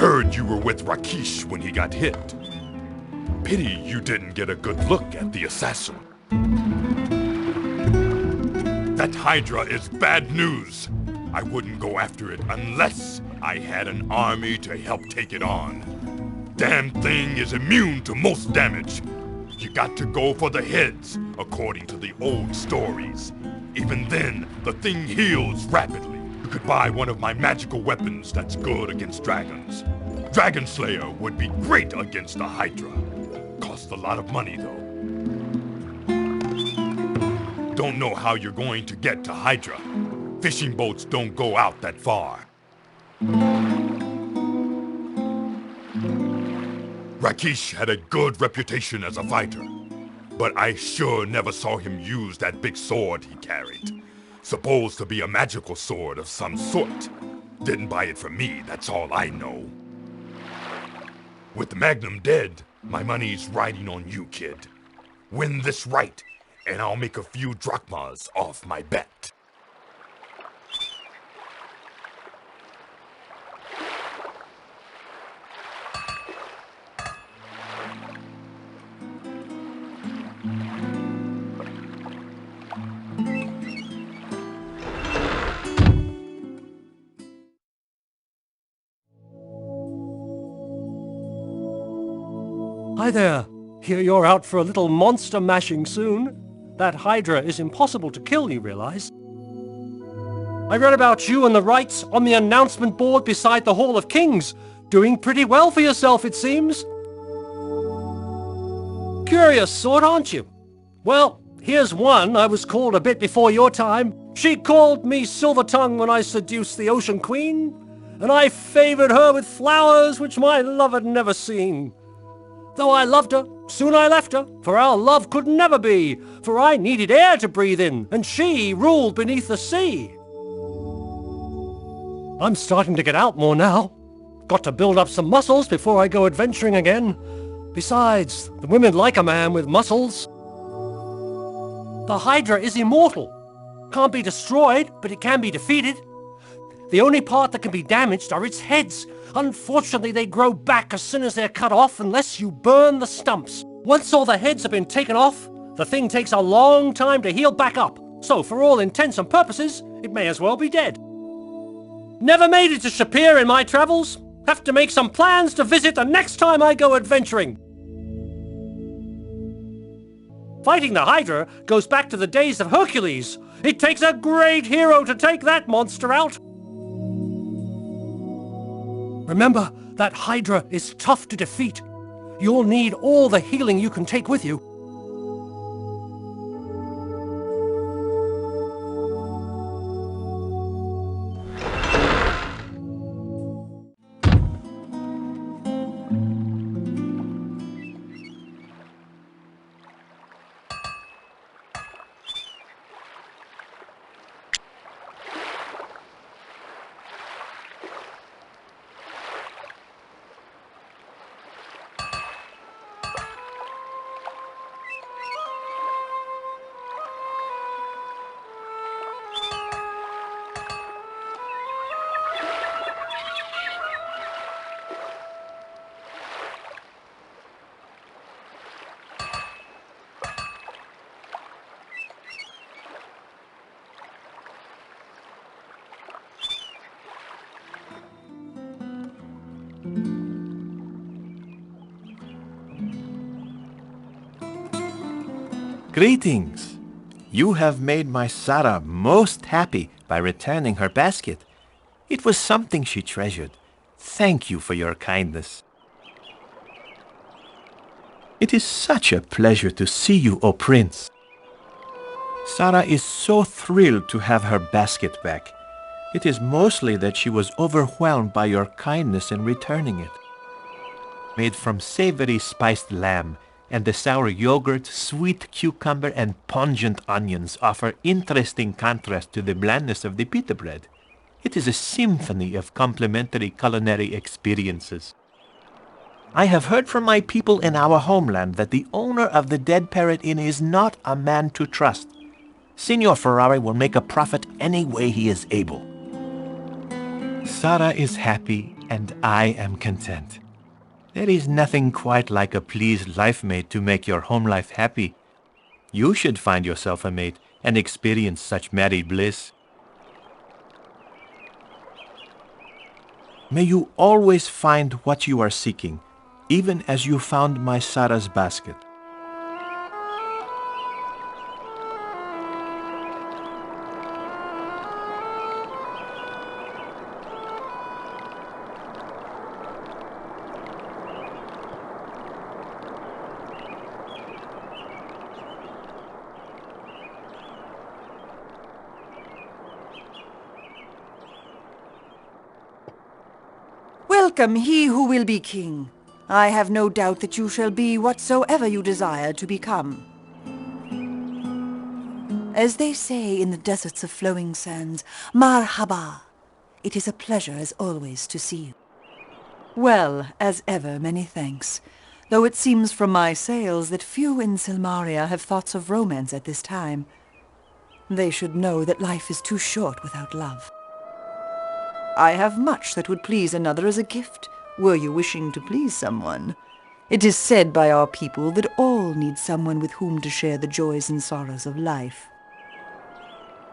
Heard you were with Rakeesh when he got hit. Pity you didn't get a good look at the assassin. That Hydra is bad news. I wouldn't go after it unless I had an army to help take it on. Damn thing is immune to most damage. You got to go for the heads, according to the old stories. Even then, the thing heals rapidly. You could buy one of my magical weapons that's good against dragons. Dragon Slayer would be great against the Hydra. Costs a lot of money, though. Don't know how you're going to get to Hydra. Fishing boats don't go out that far. Rakeesh had a good reputation as a fighter, but I sure never saw him use that big sword he carried. Supposed to be a magical sword of some sort. Didn't buy it from me, that's all I know. With Magnum dead, my money's riding on you, kid. Win this right, and I'll make a few drachmas off my bet. Hi there. Hear you're out for a little monster mashing soon. That Hydra is impossible to kill, you realize. I read about you and the rights on the announcement board beside the Hall of Kings. Doing pretty well for yourself, it seems. Curious sort, aren't you? Well, here's one I was called a bit before your time. She called me Silver Tongue when I seduced the Ocean Queen, and I favored her with flowers which my love had never seen. Though I loved her, soon I left her, for our love could never be, for I needed air to breathe in, and she ruled beneath the sea. I'm starting to get out more now. Got to build up some muscles before I go adventuring again. Besides, the women like a man with muscles. The Hydra is immortal. Can't be destroyed, but it can be defeated. The only part that can be damaged are its heads. Unfortunately, they grow back as soon as they're cut off unless you burn the stumps. Once all the heads have been taken off, the thing takes a long time to heal back up. So for all intents and purposes, it may as well be dead. Never made it to Shapir in my travels. Have to make some plans to visit the next time I go adventuring. Fighting the Hydra goes back to the days of Hercules. It takes a great hero to take that monster out. Remember, that Hydra is tough to defeat. You'll need all the healing you can take with you. Greetings! You have made my Sarah most happy by returning her basket. It was something she treasured. Thank you for your kindness. It is such a pleasure to see you, O Prince. Sarah is so thrilled to have her basket back. It is mostly that she was overwhelmed by your kindness in returning it. Made from savory spiced lamb, and the sour yogurt, sweet cucumber, and pungent onions offer interesting contrast to the blandness of the pita bread. It is a symphony of complementary culinary experiences. I have heard from my people in our homeland that the owner of the Dead Parrot Inn is not a man to trust. Signor Ferrari will make a profit any way he is able. Sarah is happy, and I am content. There is nothing quite like a pleased life mate to make your home life happy. You should find yourself a mate and experience such married bliss. May you always find what you are seeking, even as you found my Sarah's basket. Welcome, he who will be king. I have no doubt that you shall be whatsoever you desire to become. As they say in the deserts of flowing sands, Marhaba. It is a pleasure as always to see you. Well, as ever, many thanks. Though it seems from my sails that few in Silmaria have thoughts of romance at this time. They should know that life is too short without love. I have much that would please another as a gift, were you wishing to please someone. It is said by our people that all need someone with whom to share the joys and sorrows of life.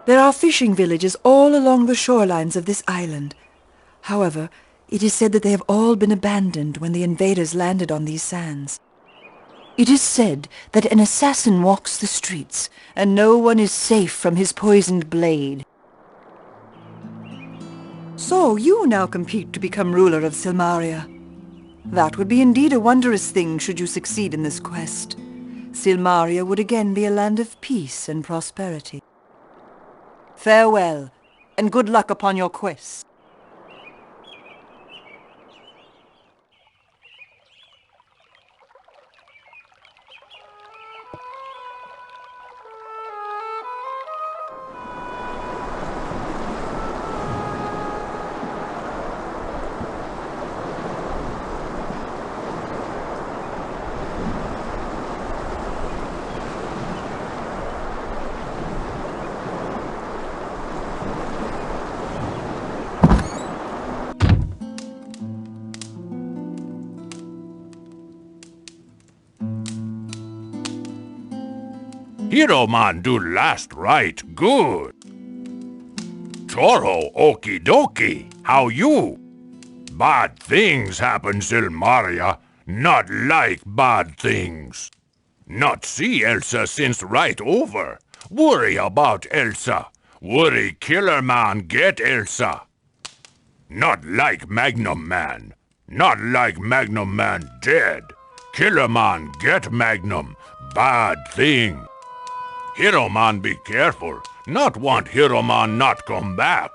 There are fishing villages all along the shorelines of this island. However, it is said that they have all been abandoned when the invaders landed on these sands. It is said that an assassin walks the streets, and no one is safe from his poisoned blade. So you now compete to become ruler of Silmaria. That would be indeed a wondrous thing should you succeed in this quest. Silmaria would again be a land of peace and prosperity. Farewell, and good luck upon your quest. Hero man do last right good. Toro okie dokie, how you? Bad things happen, Silmaria. Not like bad things. Not see Elsa since right over. Worry about Elsa. Worry Killer Man get Elsa. Not like Magnum Man. Not like Magnum Man dead. Killer Man get Magnum. Bad thing. Hero Man be careful. Not want Hero Man not come back.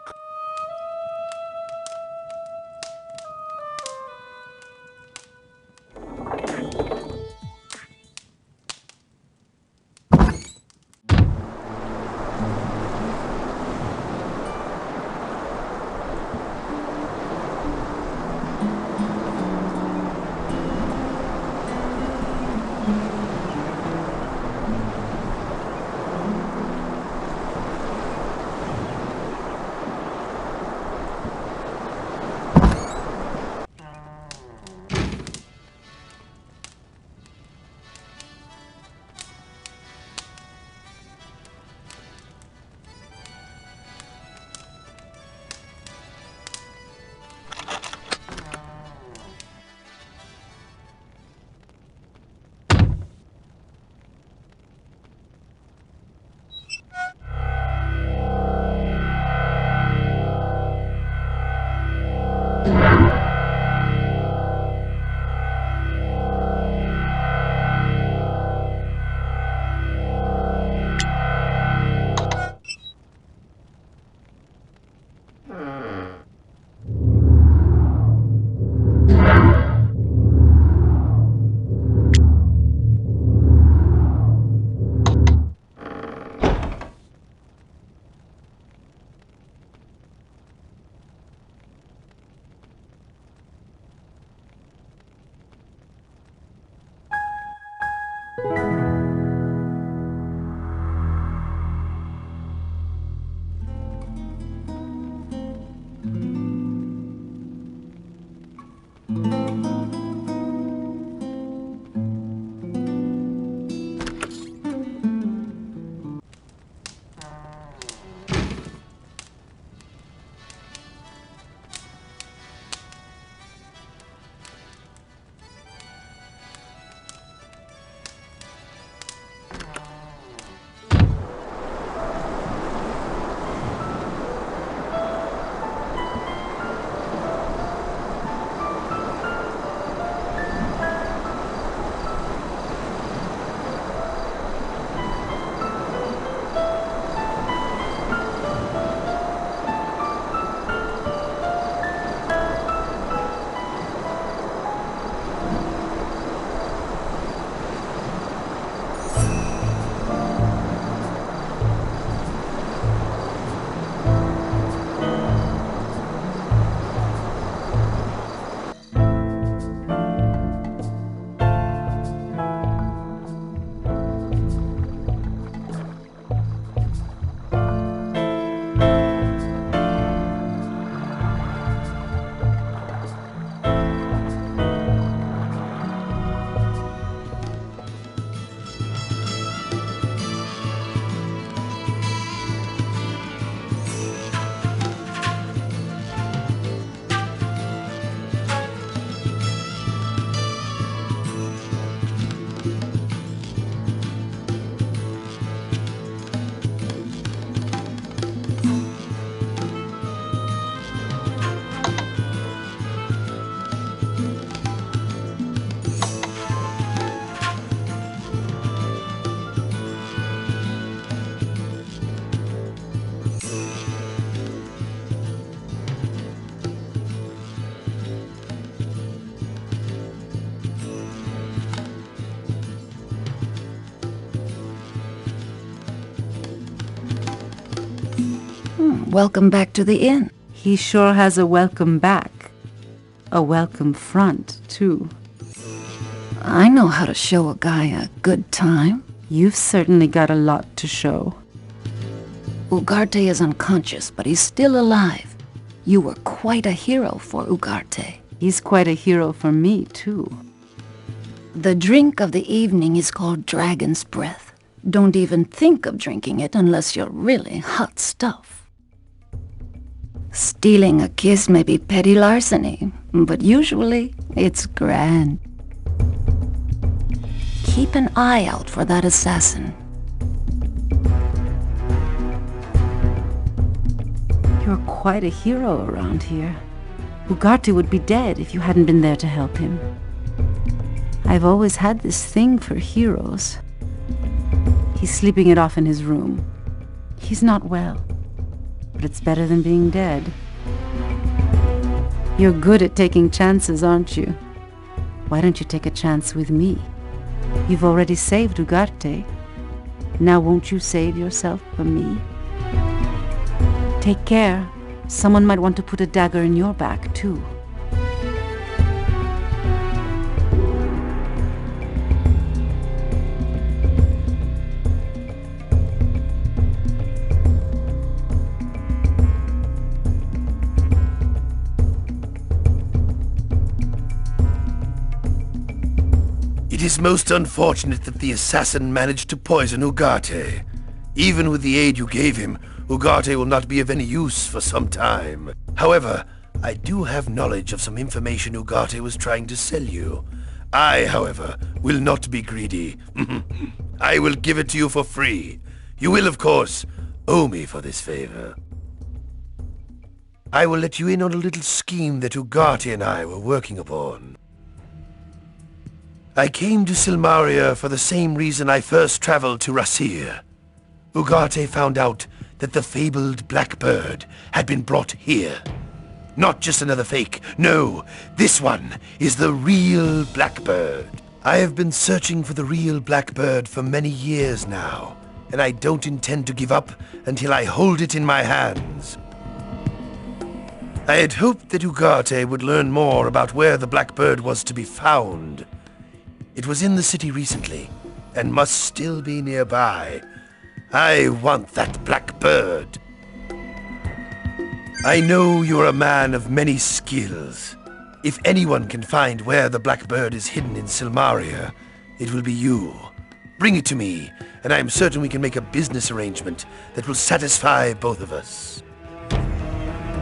welcome back to the inn. He sure has a welcome back. A welcome front, too. I know how to show a guy a good time. You've certainly got a lot to show. Ugarte is unconscious, but he's still alive. You were quite a hero for Ugarte. He's quite a hero for me, too. The drink of the evening is called Dragon's Breath. Don't even think of drinking it unless you're really hot stuff. Stealing a kiss may be petty larceny, but usually it's grand. Keep an eye out for that assassin. You're quite a hero around here. Ugarte would be dead if you hadn't been there to help him. I've always had this thing for heroes. He's sleeping it off in his room. He's not well, but it's better than being dead. You're good at taking chances, aren't you? Why don't you take a chance with me? You've already saved Ugarte. Now won't you save yourself for me? Take care. Someone might want to put a dagger in your back, too. It is most unfortunate that the assassin managed to poison Ugarte. Even with the aid you gave him, Ugarte will not be of any use for some time. However, I do have knowledge of some information Ugarte was trying to sell you. I, however, will not be greedy. I will give it to you for free. You will, of course, owe me for this favor. I will let you in on a little scheme that Ugarte and I were working upon. I came to Silmaria for the same reason I first traveled to Rasir. Ugarte found out that the fabled Blackbird had been brought here. Not just another fake. No, this one is the real Blackbird. I have been searching for the real Blackbird for many years now, and I don't intend to give up until I hold it in my hands. I had hoped that Ugarte would learn more about where the Blackbird was to be found. It was in the city recently, and must still be nearby. I want that Blackbird. I know you're a man of many skills. If anyone can find where the Blackbird is hidden in Silmaria, it will be you. Bring it to me, and I am certain we can make a business arrangement that will satisfy both of us.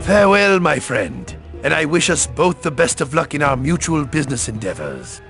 Farewell, my friend, and I wish us both the best of luck in our mutual business endeavors.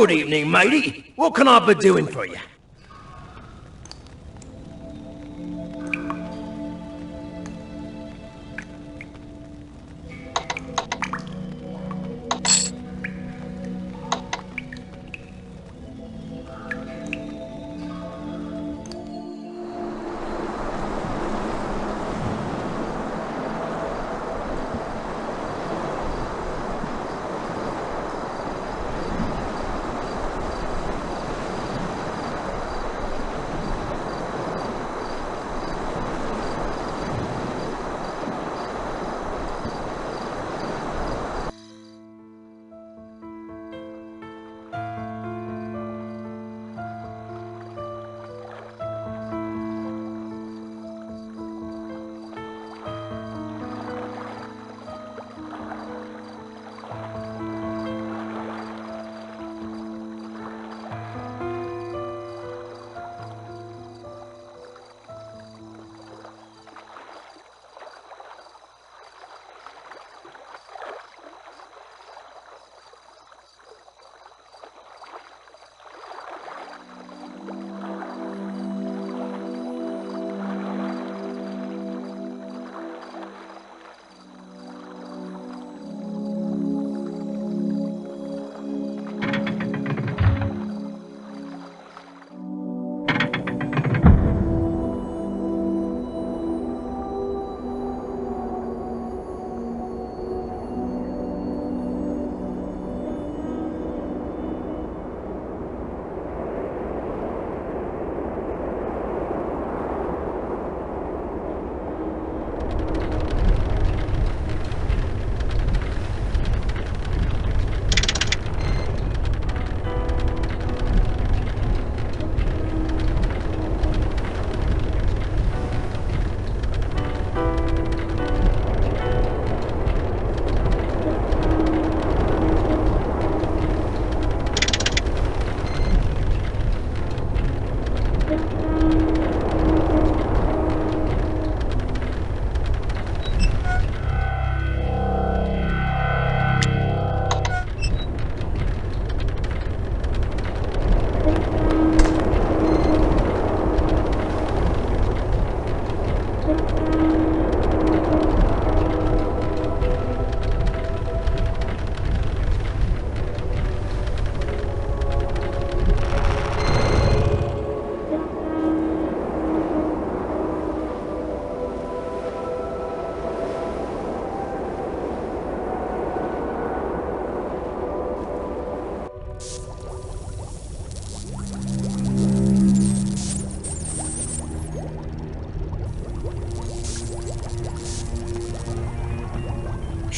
Good evening, matey. What can I be doing for you?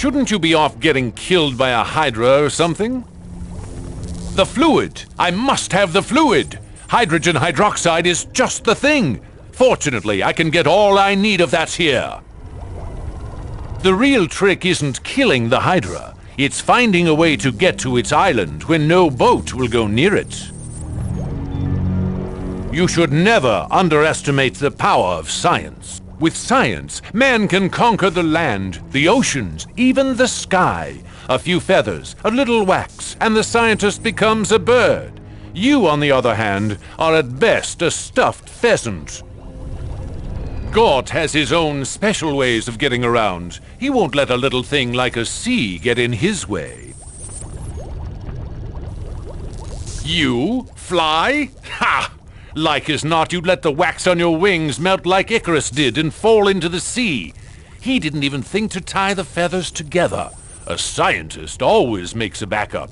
Shouldn't you be off getting killed by a Hydra or something? The fluid! I must have the fluid! Hydrogen hydroxide is just the thing! Fortunately, I can get all I need of that here. The real trick isn't killing the Hydra. It's finding a way to get to its island when no boat will go near it. You should never underestimate the power of science. With science, man can conquer the land, the oceans, even the sky. A few feathers, a little wax, and the scientist becomes a bird. You, on the other hand, are at best a stuffed pheasant. Gort has his own special ways of getting around. He won't let a little thing like a sea get in his way. You? Fly? Ha! Like as not, you'd let the wax on your wings melt like Icarus did and fall into the sea. He didn't even think to tie the feathers together. A scientist always makes a backup.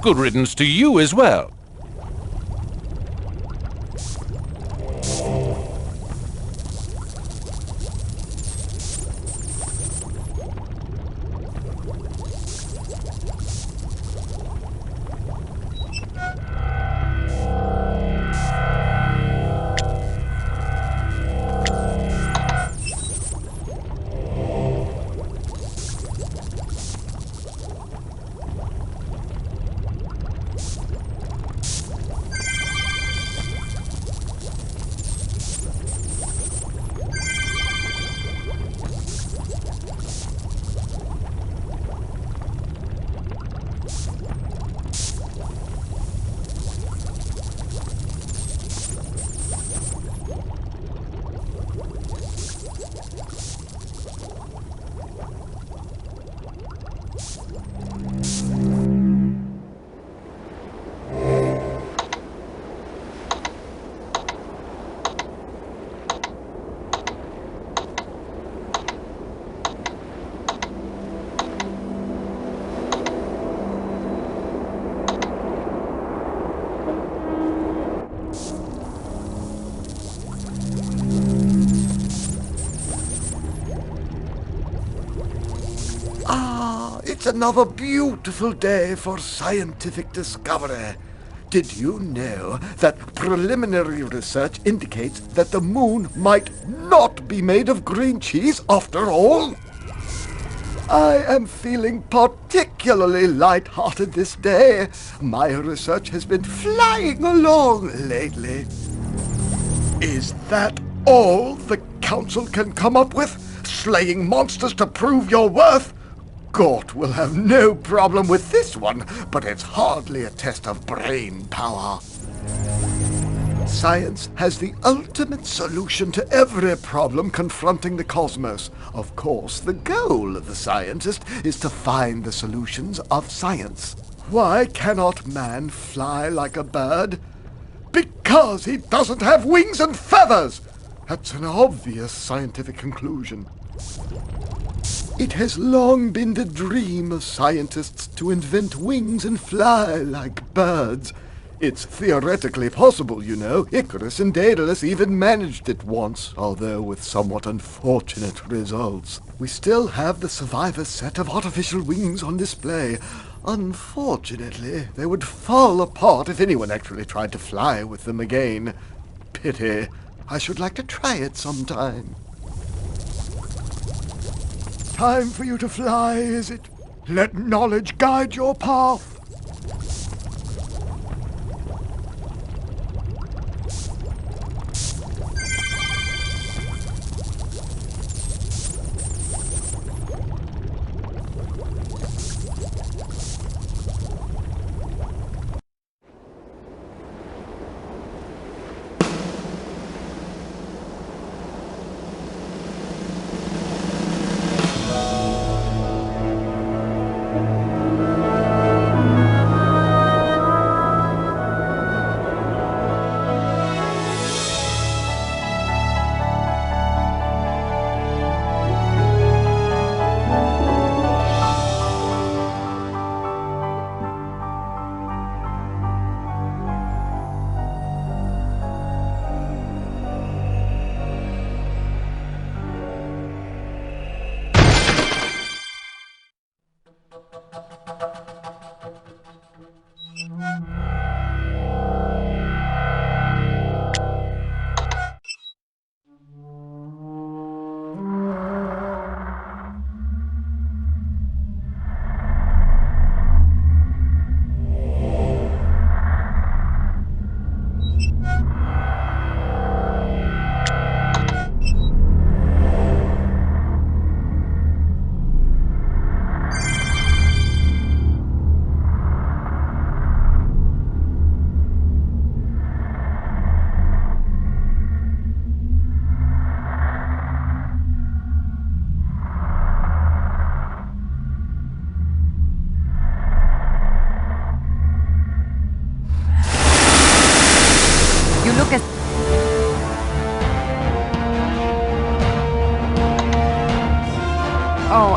Good riddance to you as well. It's another beautiful day for scientific discovery. Did you know that preliminary research indicates that the moon might not be made of green cheese after all? I am feeling particularly light-hearted this day. My research has been flying along lately. Is that all the Council can come up with? Slaying monsters to prove your worth? Gort will have no problem with this one, but it's hardly a test of brain power. Science has the ultimate solution to every problem confronting the cosmos. Of course, the goal of the scientist is to find the solutions of science. Why cannot man fly like a bird? Because he doesn't have wings and feathers! That's an obvious scientific conclusion. It has long been the dream of scientists to invent wings and fly like birds. It's theoretically possible, you know. Icarus and Daedalus even managed it once, although with somewhat unfortunate results. We still have the survivor's set of artificial wings on display. Unfortunately, they would fall apart if anyone actually tried to fly with them again. Pity. I should like to try it sometime. Time for you to fly, is it? Let knowledge guide your path.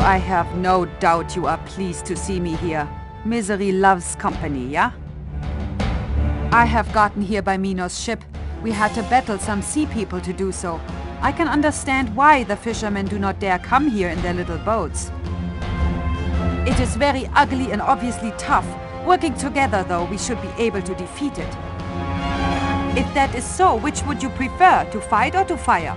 I have no doubt you are pleased to see me here. Misery loves company, yeah? I have gotten here by Minos' ship. We had to battle some sea people to do so. I can understand why the fishermen do not dare come here in their little boats. It is very ugly and obviously tough. Working together, though, we should be able to defeat it. If that is so, which would you prefer, to fight or to fire?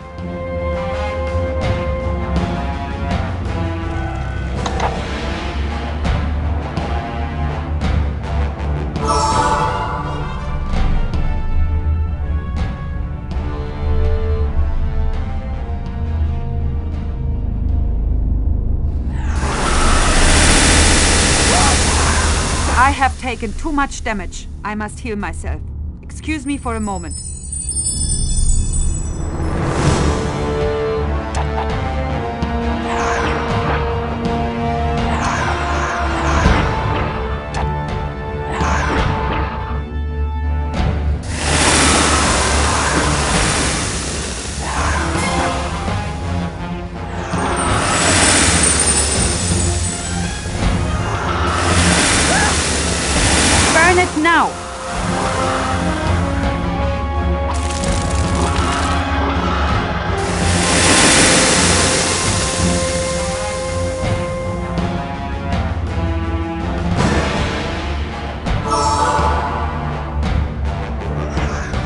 I have taken too much damage. I must heal myself. Excuse me for a moment. Burn it now!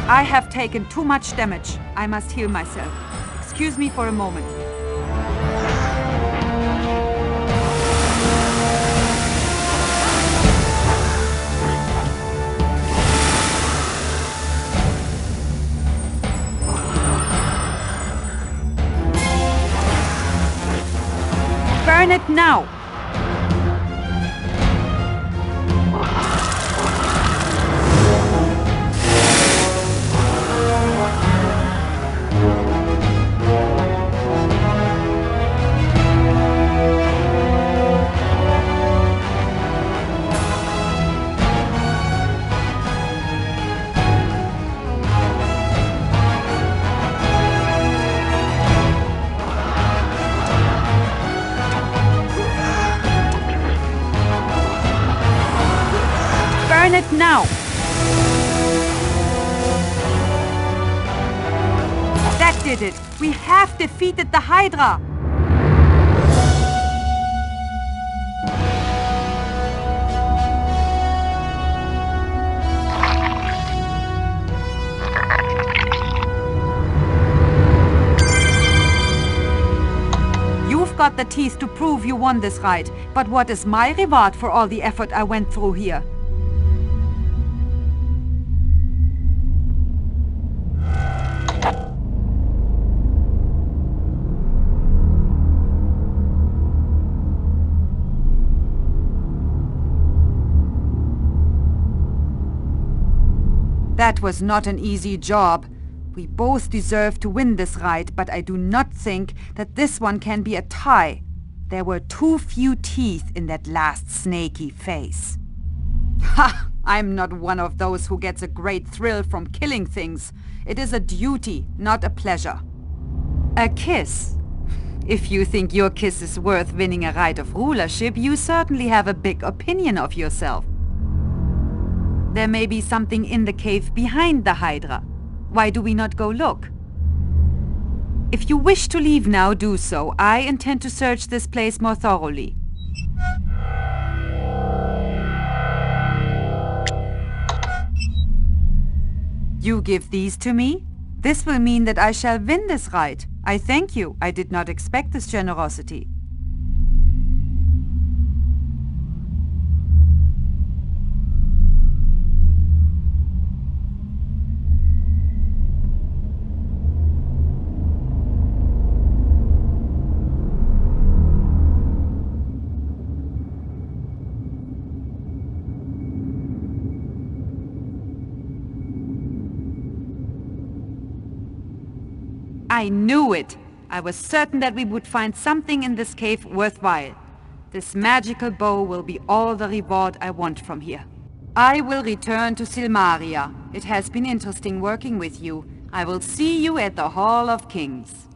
I have taken too much damage. I must heal myself. Excuse me for a moment. Burn it now! Burn it now! That did it! We have defeated the Hydra! You've got the teeth to prove you won this ride, but what is my reward for all the effort I went through here? That was not an easy job. We both deserve to win this ride, but I do not think that this one can be a tie. There were too few teeth in that last snaky face. Ha! I'm not one of those who gets a great thrill from killing things. It is a duty, not a pleasure. A kiss. If you think your kiss is worth winning a ride of rulership, you certainly have a big opinion of yourself. There may be something in the cave behind the Hydra. Why do we not go look? If you wish to leave now, do so. I intend to search this place more thoroughly. You give these to me? This will mean that I shall win this ride. I thank you. I did not expect this generosity. I knew it! I was certain that we would find something in this cave worthwhile. This magical bow will be all the reward I want from here. I will return to Silmaria. It has been interesting working with you. I will see you at the Hall of Kings.